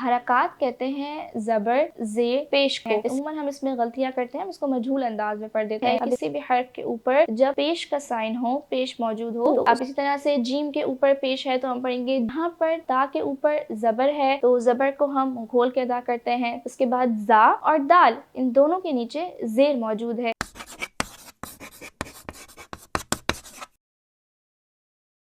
हरकत कहते हैं ज़बर ज़ेर पेश को। अमूमन हम इसमें गलतियां करते हैं, हम इसको मजहूल अंदाज में पढ़ देते हैं। किसी भी हर्फ के ऊपर जब पेश का साइन हो, पेश मौजूद हो, तो अब इसी तरह से जीम के ऊपर पेश है तो हम पढ़ेंगे जहाँ पर ता के ऊपर ज़बर है तो ज़बर को हम खोल के अदा करते हैं। उसके बाद जा और दाल, इन दोनों के नीचे ज़ेर मौजूद है।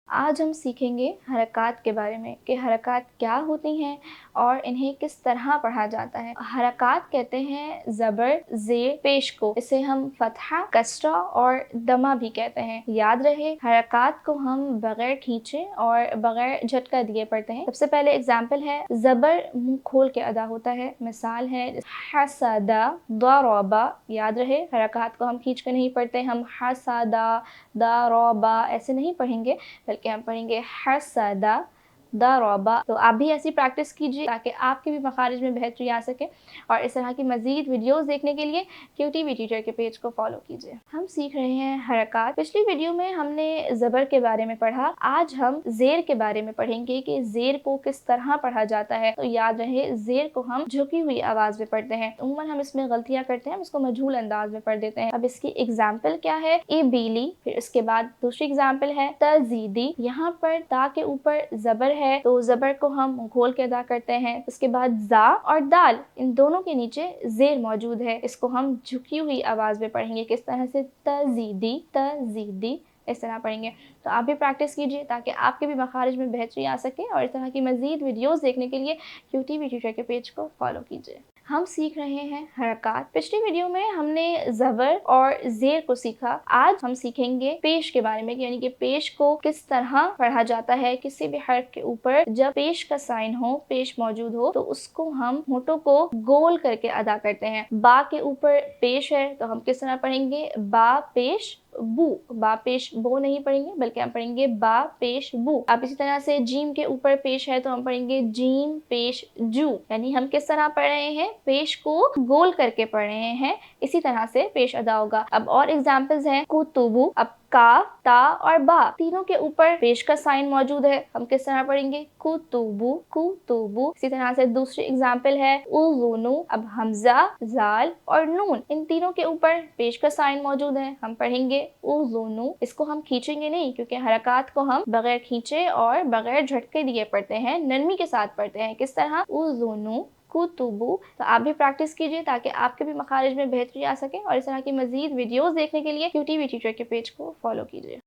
आज हम सीखेंगे हरकत के बारे में कि हरकत क्या होती हैं और इन्हें किस तरह पढ़ा जाता है। हरकत कहते हैं ज़बर ज़ेर पेश को, इसे हम फतहा, कसरा और दमा भी कहते हैं। याद रहे, हरकत को हम बगैर खींचे और बगैर झटका दिए पढ़ते हैं। सबसे पहले एग्जाम्पल है, ज़बर मुंह खोल के अदा होता है। मिसाल है हसदा दरबा। याद रहे, हरकत को हम खींच कर नहीं पढ़ते, हम हसदा दरबा ऐसे नहीं पढ़ेंगे, बल्कि हम पढ़ेंगे हसदा दरबा। तो आप भी ऐसी प्रैक्टिस कीजिए ताकि आपके भी मखारिज में बेहतरी आ सके। और इस तरह की मजीद वीडियोस देखने के लिए QTV टीचर के पेज को फॉलो कीजिए। हम सीख रहे हैं हरकत। पिछली वीडियो में हमने ज़बर के बारे में पढ़ा, आज हम ज़ेर के बारे में पढ़ेंगे कि ज़ेर को किस तरह पढ़ा जाता है। तो याद रहे, ज़ेर को हम झुकी हुई आवाज़ में पढ़ते हैं। उम्मन हम इसमें गलतियाँ करते हैं, हम इसको मजहूल अंदाज में पढ़ देते हैं। अब इसकी एग्जाम्पल क्या है, ए बीली। फिर उसके बाद दूसरी एग्जाम्पल है तजीदी। यहाँ पर ता के ऊपर ज़बर है तो ज़बर को हम खोल के अदा करते हैं। उसके बाद जा और दाल, इन दोनों के नीचे ज़ेर मौजूद है, इसको हम झुकी हुई आवाज़ में पढ़ेंगे। किस तरह से, तजीदी तजीदी, इस तरह पढ़ेंगे। तो आप भी प्रैक्टिस कीजिए ताकि आपके भी मखारिज में बेहतरी आ सके। और इस तरह की मजीद वीडियोस देखने के लिए QTV टीचर के पेज को फॉलो कीजिए। हम सीख रहे हैं हरकत। पिछली वीडियो में हमने ज़बर और ज़ेर को सीखा, आज हम सीखेंगे पेश के बारे में, यानी कि पेश को किस तरह पढ़ा जाता है। किसी भी हर्फ के ऊपर जब पेश का साइन हो, पेश मौजूद हो, तो उसको हम होठों को गोल करके अदा करते हैं। बा के ऊपर पेश है तो हम किस तरह पढ़ेंगे, बा पेश बू। बा पेश बो नहीं पढ़ेंगे, बल्कि हम पढ़ेंगे बा पेश बू। अब इसी तरह से जीम के ऊपर पेश है तो हम पढ़ेंगे जीम पेश जू। यानी हम किस तरह पढ़ रहे हैं, पेश को गोल करके पढ़ रहे हैं, इसी तरह से पेश अदा होगा। अब और एग्जाम्पल्स हैं, कुतुबु। अब का, ता और बा तीनों के ऊपर पेश का साइन मौजूद है, हम किस तरह पढ़ेंगे, कुतुबु कुतुबु। इसी तरह से दूसरी एग्जाम्पल है उज़ुनु। अब हमजा, जाल और नून, इन तीनों के ऊपर पेश का साइन मौजूद है, हम पढ़ेंगे उज़ुनु। इसको हम खींचेंगे नहीं, क्योंकि हरकत को हम बगैर खींचे और बगैर झटके दिए पढ़ते हैं, नरमी के साथ पढ़ते हैं। किस तरह, उज़ुनु कुतुबु। तो आप भी प्रैक्टिस कीजिए ताकि आपके भी मखारिज में बेहतरी आ सके। और इस तरह की मजीद वीडियोस देखने के लिए QTV टीचर के पेज को फॉलो कीजिए।